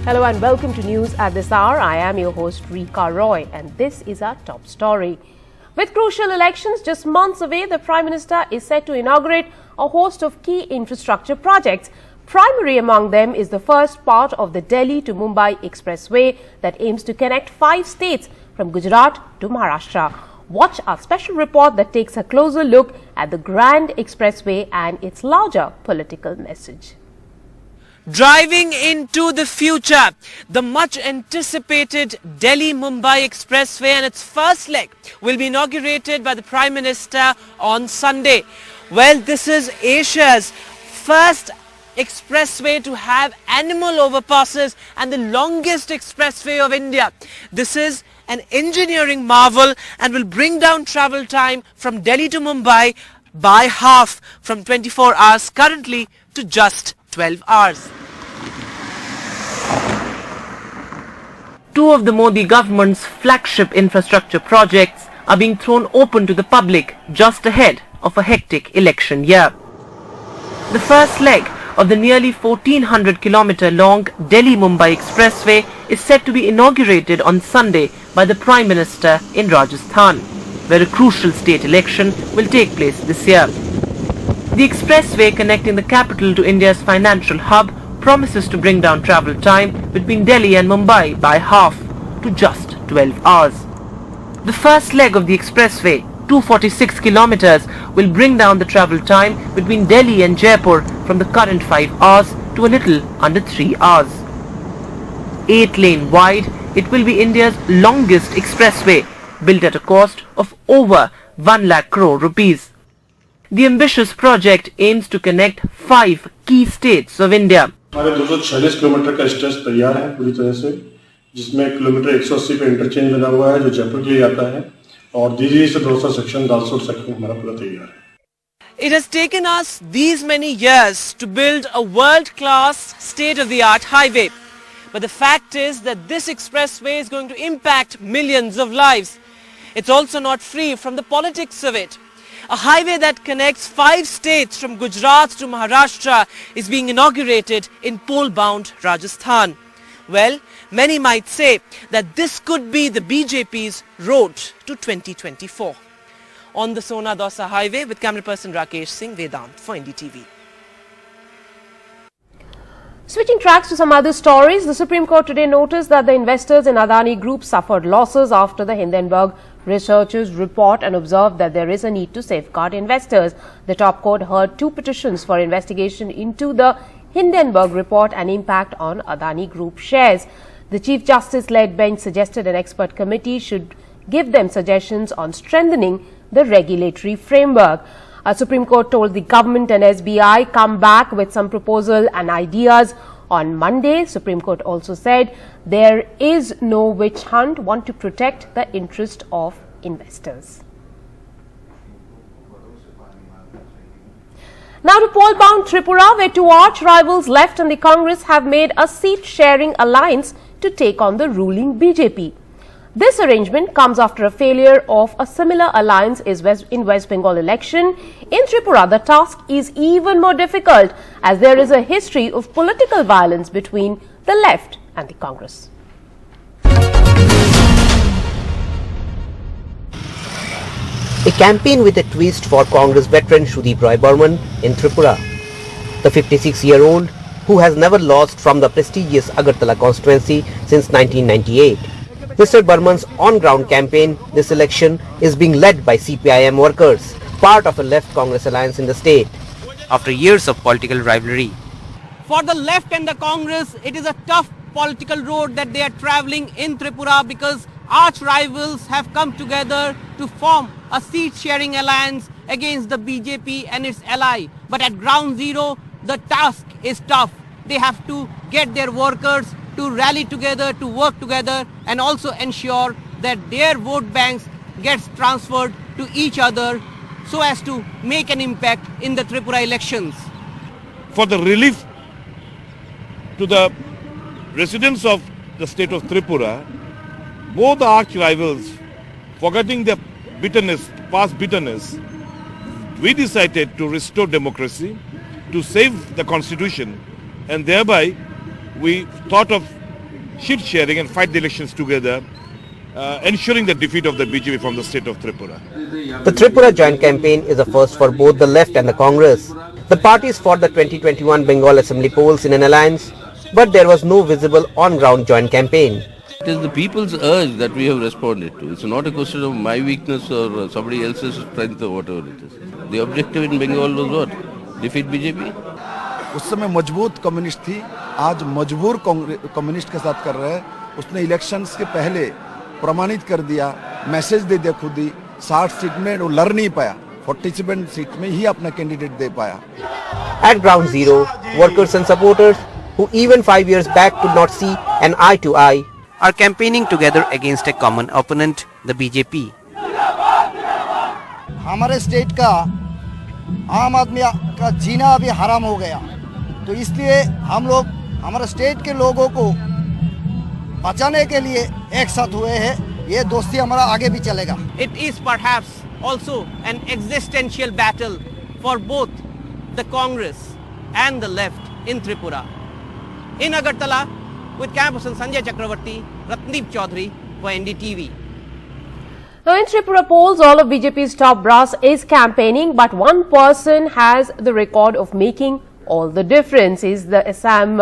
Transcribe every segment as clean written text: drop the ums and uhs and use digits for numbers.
Hello and welcome to News at this hour. I am your host Rika Roy and this is our top story. With crucial elections just months away, the Prime Minister is set to inaugurate a host of key infrastructure projects. Primary among them is the first part of the Delhi to Mumbai Expressway that aims to connect 5 states from Gujarat to Maharashtra. Watch our special report that takes a closer look at the grand expressway and its larger political message. Driving into the future, the much anticipated Delhi-Mumbai Expressway and its first leg will be inaugurated by the Prime Minister on Sunday. Well, this is Asia's first expressway to have animal overpasses and the longest expressway of India. This is an engineering marvel and will bring down travel time from Delhi to Mumbai by half, from 24 hours currently to just 12 hours. Two of the Modi government's flagship infrastructure projects are being thrown open to the public just ahead of a hectic election year. The first leg of the nearly 1400-kilometer long Delhi-Mumbai Expressway is set to be inaugurated on Sunday by the Prime Minister in Rajasthan, where a crucial state election will take place this year. The expressway connecting the capital to India's financial hub promises to bring down travel time between Delhi and Mumbai by half, to just 12 hours. The first leg of the expressway, 246 kilometers, will bring down the travel time between Delhi and Jaipur from the current 5 hours to a little under 3 hours. 8-lane wide, it will be India's longest expressway, built at a cost of over 1 lakh crore rupees. The ambitious project aims to connect 5 key states of India. हमारे 246 kilometre का stretch तैयार है पूरी तरह से, जिसमें kilometre 180 पे interchange बना हुआ है जो जयपुर के लिए आता है, और दीदी से दूसरा सेक्शन दालसोट सेक्शन हमारा पूरा तैयार है. It has taken us these many years to build a world-class, state-of-the-art highway. But the fact is that this expressway is going to impact millions of lives. It's also not free from the politics of it. A highway that connects 5 states from Gujarat to Maharashtra is being inaugurated in pole-bound Rajasthan. Well, many might say that this could be the BJP's road to 2024. On the Sona-Dausa highway with camera person Rakesh Singh, Vedant for NDTV. Switching tracks to some other stories, the Supreme Court today noticed that the investors in Adani Group suffered losses after the Hindenburg researchers report and observed that there is a need to safeguard investors. The top court heard 2 petitions for investigation into the Hindenburg report and impact on Adani Group shares. The Chief Justice-led bench suggested an expert committee should give them suggestions on strengthening the regulatory framework. Supreme Court told the government and SBI come back with some proposal and ideas on Monday. Supreme Court also said there is no witch hunt, want to protect the interest of investors. Now to poll-bound Tripura, where 2 arch rivals left and the Congress have made a seat-sharing alliance to take on the ruling BJP. This arrangement comes after a failure of a similar alliance in West Bengal election. In Tripura, the task is even more difficult as there is a history of political violence between the left and the Congress. A campaign with a twist for Congress veteran Sudeep Roy Burman in Tripura. The 56-year-old, who has never lost from the prestigious Agartala constituency since 1998. Mr. Burman's on-ground campaign this election is being led by CPIM workers, part of a left Congress alliance in the state. After years of political rivalry, For the left and the Congress, it is a tough political road that they are travelling in Tripura because arch rivals have come together to form a seat-sharing alliance against the BJP and its ally. But at ground zero, the task is tough. They have to get their workers to rally together, to work together, and also ensure that their vote banks gets transferred to each other so as to make an impact in the Tripura elections. For the relief to the residents of the state of Tripura, both the arch rivals, forgetting their bitterness, past bitterness, we decided to restore democracy, to save the constitution, and thereby we thought of sheet sharing and fight the elections together, ensuring the defeat of the BJP from the state of Tripura. The Tripura joint campaign is a first for both the left and the Congress. The parties fought the 2021 Bengal Assembly polls in an alliance, but there was no visible on-ground joint campaign. It is the people's urge that we have responded to. It's not a question of my weakness or somebody else's strength or whatever it is. The objective in Bengal was what? Defeat BJP? उस समय मजबूत communist थी, आज मजबूर communist के साथ कर रहे हैं. उसने इलेक्शंस के पहले प्रमाणित कर दिया, मैसेज दे दिया खुद ही. 60 सीट में वो लड़ नहीं पाया, 47 सीट में ही अपना कैंडिडेट दे पाया. At ground zero, workers and supporters who even 5 years back could not see an eye to eye are campaigning together against a common opponent, the BJP. हमारे स्टेट का आम आदमी का जीना अभी हराम हो गया, तो इसलिए हम लोग हमारे स्टेट के लोगों को बचाने के लिए एक साथ हुए हैं. ये दोस्ती हमारा आगे भी चलेगा. It is perhaps also an existential battle for both the Congress and the left in Tripura. In Agartala, with camperson Sanjay Chakravarti, Ratndeep Chaudhary for NDTV. Now in Tripura polls, all of BJP's top brass is campaigning, but one person has the record of making all the difference. Is the Assam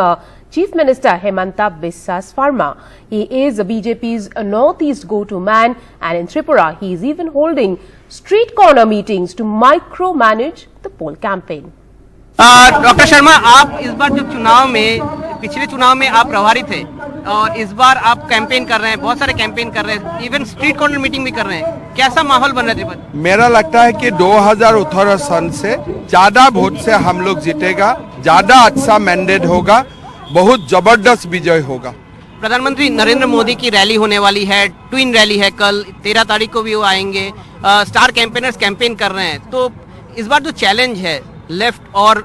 Chief Minister Himanta Biswa's Pharma. He is BJP's northeast go-to man, and in Tripura he is even holding street corner meetings to micromanage the poll campaign. Doctor Sharma, आप इस बार जो चुनाव में, पिछले चुनाव में आप प्रभारी थे और इस बार आप कैंपेन कर रहे हैं, बहुत सारे कैंपेन कर रहे हैं, इवन स्ट्रीट कॉर्नर मीटिंग भी कर रहे हैं. कैसा माहौल बन रहा है? मेरा लगता है कि 2018 सन से ज्यादा वोट से हम लोग जीतेगा, ज्यादा अच्छा मैंडेट होगा, बहुत जबरदस्त विजय होगा. प्रधानमंत्री नरेंद्र मोदी की रैली होने वाली है, ट्विन रैली है कल, 13 तारीख को भी वो आएंगे. स्टार कैंपेनर्स कैंपेन कर रहे हैं, तो इस बार जो चैलेंज है लेफ्ट और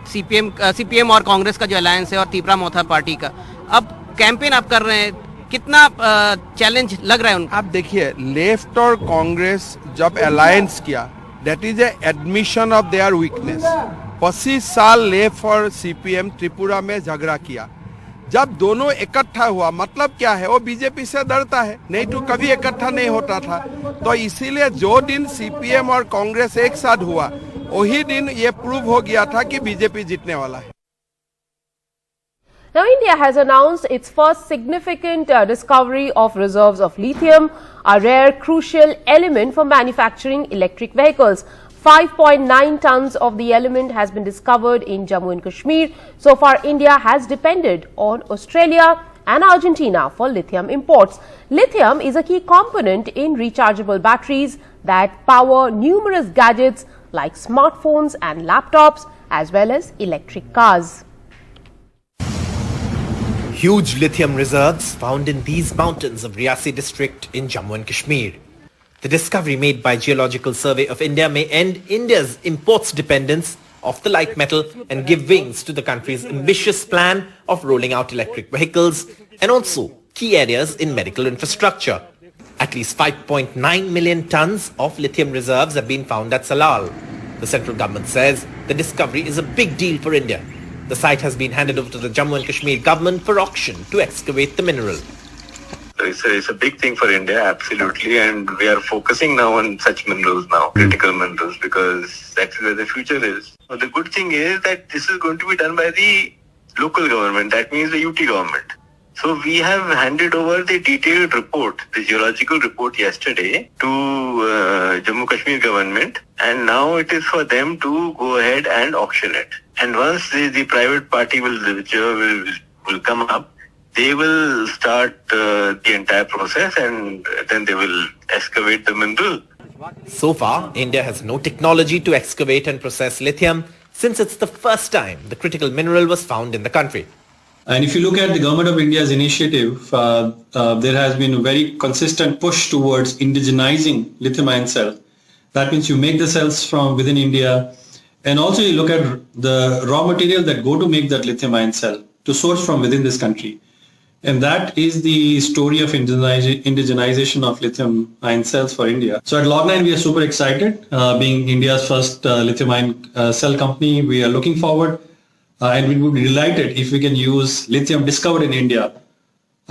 सीपीएम और कांग्रेस का जो अलायंस है और तीसरा मोथा पार्टी का, अब कैंपेन आप कर रहे हैं, कितना चैलेंज लग रहा है उनको? आप देखिए, लेफ्ट और कांग्रेस जब अलायंस किया, that is admission of their weakness. 25 साल लेफ्ट और सीपीएम त्रिपुरा में झगड़ा किया. जब दोनों इकट्ठा हुआ, मतलब क्या है, वो बीजेपी से डरता है, नहीं तो कभी इकट्ठा नहीं होता था. तो इसीलिए जो दिन सीपीएम और कांग्रेस एक साथ हुआ, वही दिन ये प्रूव हो गया था कि बीजेपी जीतने वाला है. Now, India has announced its first significant discovery of reserves of lithium, a rare crucial element for manufacturing electric vehicles. 5.9 tons of the element has been discovered in Jammu and Kashmir. So far, India has depended on Australia and Argentina for lithium imports. Lithium is a key component in rechargeable batteries that power numerous gadgets like smartphones and laptops, as well as electric cars. Huge lithium reserves found in these mountains of Riasi district in Jammu and Kashmir. The discovery made by Geological Survey of India may end India's imports dependence of the light metal and give wings to the country's ambitious plan of rolling out electric vehicles and also key areas in medical infrastructure. At least 5.9 million tons of lithium reserves have been found at Salal. The central government says the discovery is a big deal for India. The site has been handed over to the Jammu and Kashmir government for auction to excavate the mineral. It's a big thing for India, absolutely, and we are focusing now on such minerals now, critical minerals, because that's where the future is. Well, the good thing is that this is going to be done by the local government, that means the UT government. So we have handed over the detailed report, the geological report yesterday to Jammu Kashmir government, and now it is for them to go ahead and auction it. And once the private party will come up, they will start the entire process and then they will excavate the mineral. So far, India has no technology to excavate and process lithium since it's the first time the critical mineral was found in the country. And if you look at the Government of India's initiative, there has been a very consistent push towards indigenizing lithium-ion cells. That means you make the cells from within India, and also you look at the raw material that go to make that lithium-ion cell to source from within this country. And that is the story of indigenization of lithium-ion cells for India. So at Log9, we are super excited. Being India's first lithium-ion cell company, we are looking forward and we would be delighted if we can use lithium discovered in India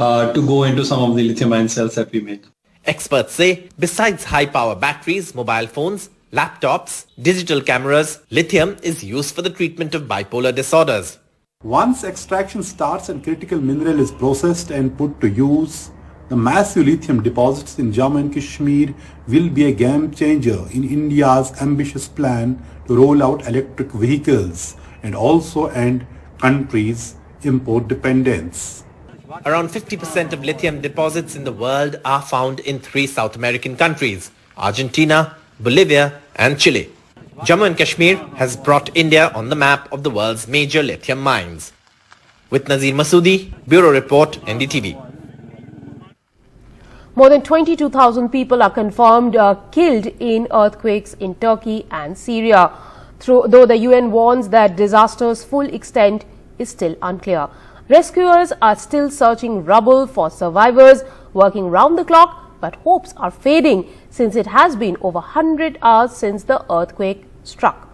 to go into some of the lithium-ion cells that we make. Experts say, besides high-power batteries, mobile phones, laptops, digital cameras, lithium is used for the treatment of bipolar disorders. Once extraction starts and critical mineral is processed and put to use, the massive lithium deposits in Jammu and Kashmir will be a game changer in India's ambitious plan to roll out electric vehicles and also end country's import dependence. Around 50% of lithium deposits in the world are found in 3 South American countries, Argentina, Bolivia and Chile. Jammu and Kashmir has brought India on the map of the world's major lithium mines. With Nazir Masoodi, Bureau Report, NDTV. More than 22,000 people are confirmed killed in earthquakes in Turkey and Syria, though the UN warns that disaster's full extent is still unclear. Rescuers are still searching rubble for survivors, working round the clock, but hopes are fading since it has been over 100 hours since the earthquake struck.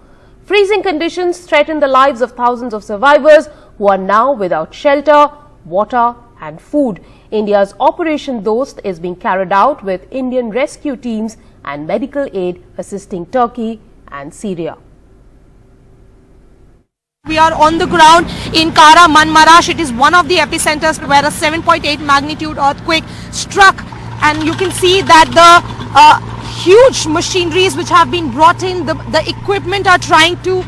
Freezing conditions threaten the lives of thousands of survivors who are now without shelter, water and food. India's Operation Dost is being carried out with Indian rescue teams and medical aid assisting Turkey and Syria. We are on the ground in Kahramanmaraş. It is one of the epicenters where a 7.8 magnitude earthquake struck, and you can see that the huge machineries which have been brought in, the equipment are trying to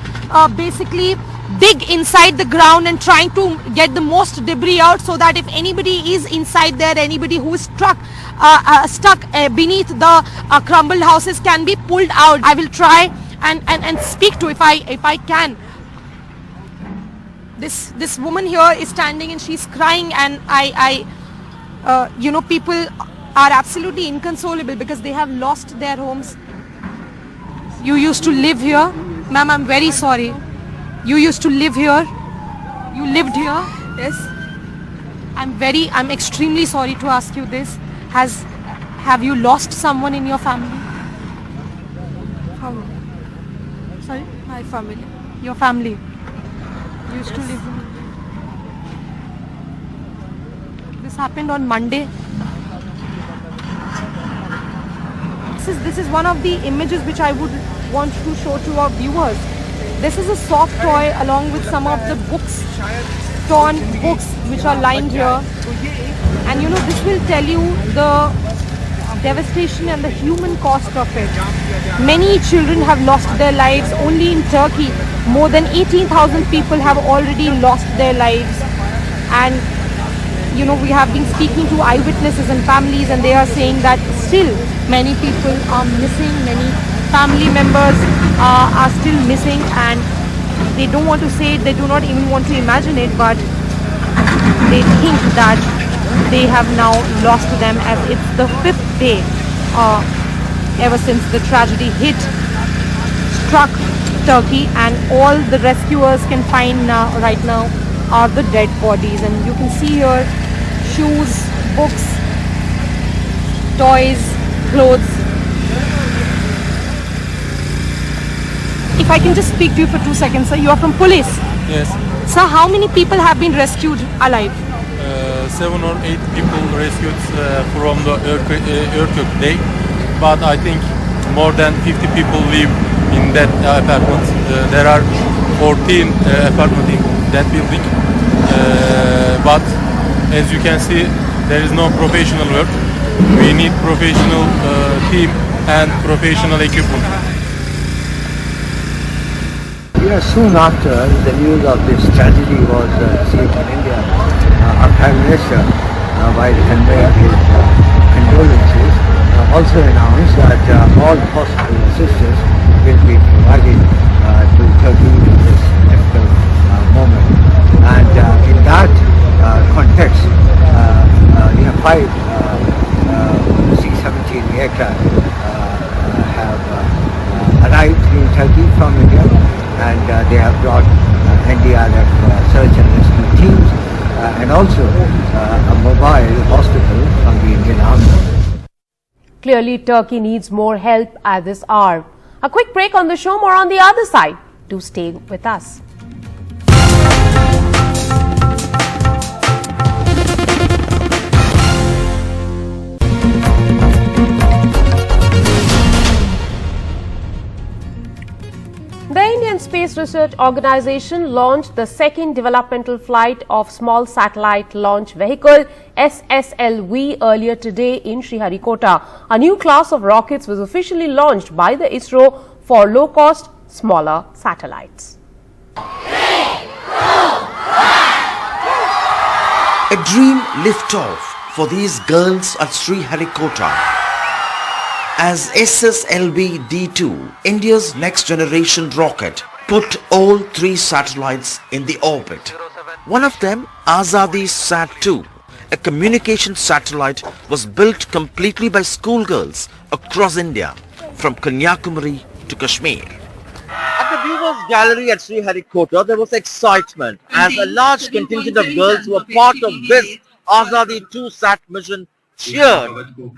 basically dig inside the ground and trying to get the most debris out, so that if anybody is inside there, anybody who is stuck beneath the crumbled houses can be pulled out. I will try and speak to, if I can. This woman here is standing and she's crying, and people are absolutely inconsolable because they have lost their homes. You used to live here? Ma'am, I'm very sorry. You used to live here? You lived here? Yes. I'm extremely sorry to ask you this. Have you lost someone in your family? Family. Sorry? My family. Your family. You used to live here. This happened on Monday. This is one of the images which I would want to show to our viewers. This is a soft toy along with some of the books, torn books which are lined here. And this will tell you the devastation and the human cost of it. Many children have lost their lives. Only in Turkey, more than 18,000 people have already lost their lives. And we have been speaking to eyewitnesses and families, and they are saying that still many people are missing, many family members are still missing, and they don't want to say it, they do not even want to imagine it, but they think that they have now lost them, as it's the 5th day ever since the tragedy struck Turkey, and all the rescuers can find right now are the dead bodies. And you can see here shoes, books, toys, clothes. If I can just speak to you for 2 seconds, sir. You are from police? Yes. Sir, how many people have been rescued alive? 7 or 8 people rescued from the earthquake day, but I think more than 50 people live in that apartment. There are 14 apartments in that building, but as you can see, there is no professional work. We need professional team and professional equipment. Yes, soon after the news of this tragedy was received in India, our Prime Minister, while conveying his condolences, also announced that all possible assistance will be provided to Turkey in this difficult moment. And in that context, five C-17 aircraft have arrived in Turkey from India, and they have brought NDRF search and rescue teams and also a mobile hospital from the Indian Army. Clearly, Turkey needs more help at this hour. A quick break on the show, more on the other side. Do stay with us. Space Research Organization launched the second developmental flight of Small Satellite Launch Vehicle SSLV earlier today in Sriharikota. A new class of rockets was officially launched by the ISRO for low-cost, smaller satellites. A dream liftoff for these girls at Sriharikota as SSLV-D2, India's next generation rocket, put all 3 satellites in the orbit. One of them, Azadi Sat-2, a communication satellite, was built completely by schoolgirls across India, from Kanyakumari to Kashmir. At the viewers gallery at Sriharikota, there was excitement as a large contingent of girls who were part of this Azadi 2-sat mission cheered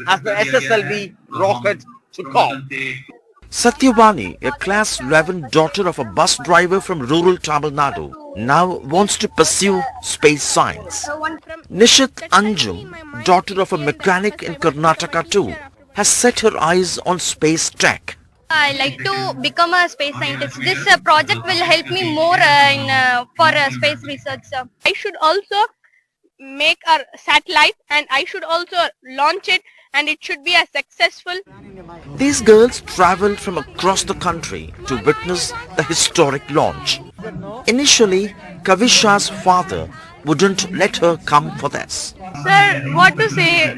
as the SSLV rocket took off. Satyavani, a class 11 daughter of a bus driver from rural Tamil Nadu, now wants to pursue space science. Nishit Anjum, daughter of a mechanic in Karnataka too, has set her eyes on space tech. I like to become a space scientist. This project will help me more for space research. I should also make a satellite and I should also launch it, and it should be a successful. These girls travelled from across the country to witness the historic launch. Initially, Kavisha's father wouldn't let her come for this. Sir, what to say?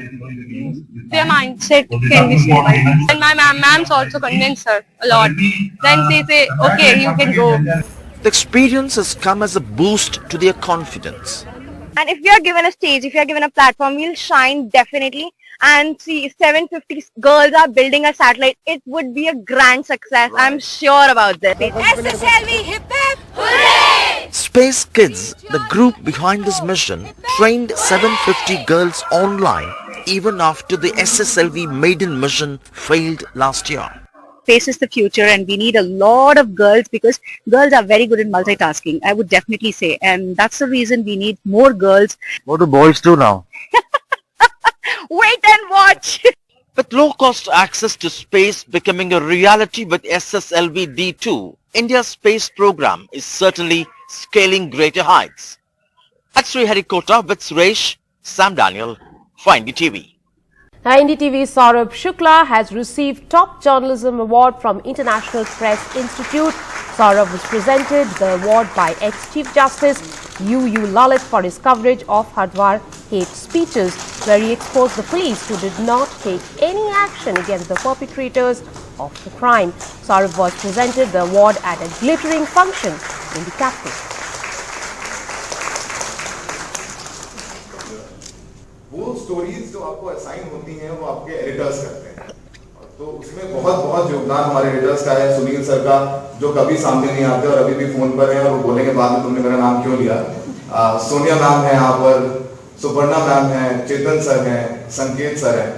Their mindset can be saved. And my mom's also convinced her a lot. Then they say, okay, you can go. The experience has come as a boost to their confidence. And if we are given a stage, if we are given a platform, we'll shine definitely. And see, 750 girls are building a satellite. It would be a grand success. I'm sure about this. SSLV hip hip, hooray! Space Kids, the group behind this mission, trained 750 girls online even after the SSLV maiden mission failed last year. Space is the future and we need a lot of girls because girls are very good in multitasking, I would definitely say. And that's the reason we need more girls. What do boys do now? Wait and watch. With low-cost access to space becoming a reality with SSLV-D2, India's space program is certainly scaling greater heights. At Sriharikota with Suresh, Sam Daniel, for NDTV. Now, NDTV's Saurabh Shukla has received Top Journalism Award from International Press Institute. Saurabh was presented the award by ex-Chief Justice U.U. Lalit for his coverage of Hardwar hate speeches, where he exposed the police who did not take any action against the perpetrators of the crime. Saurabh was presented the award at a glittering function in the capital. वो stories जो आपको assign होती हैं वो आपके editors करते हैं, तो उसमें बहुत योगदान हमारे एडिटर्स का है, सुनील सर का, जो कभी सामने नहीं आते और अभी भी फोन पर हैं और वो बोलेंगे बाद में तुमने मेरा नाम क्यों लिया। सोनिया मैम है यहाँ पर, सुपर्णा मैम है, चेतन सर हैं, संकेत सर हैं।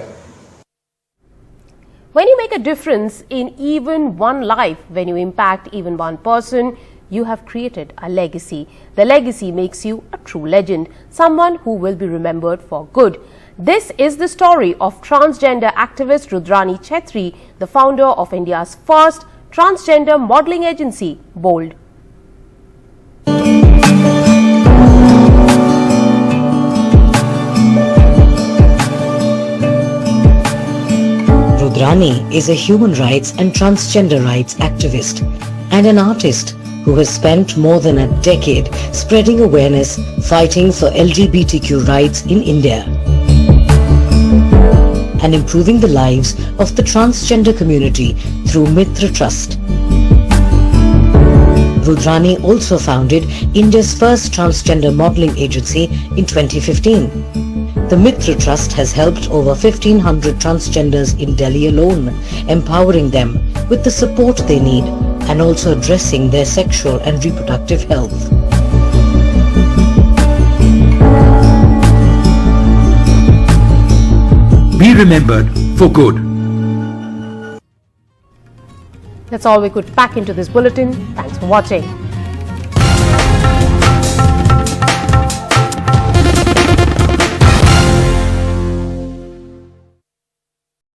When you make a difference in even one life, when you impact even one person, you have created a legacy. The legacy makes you a true legend, someone who will be remembered for good. This is the story of transgender activist Rudrani Chetri, the founder of India's first transgender modelling agency, Bold. Rudrani is a human rights and transgender rights activist and an artist who has spent more than a decade spreading awareness, fighting for LGBTQ rights in India and improving the lives of the transgender community through Mitra Trust. Rudrani also founded India's first transgender modelling agency in 2015. The Mitra Trust has helped over 1,500 transgenders in Delhi alone, empowering them with the support they need and also addressing their sexual and reproductive health. Be remembered for good. That's all we could pack into this bulletin. Thanks for watching.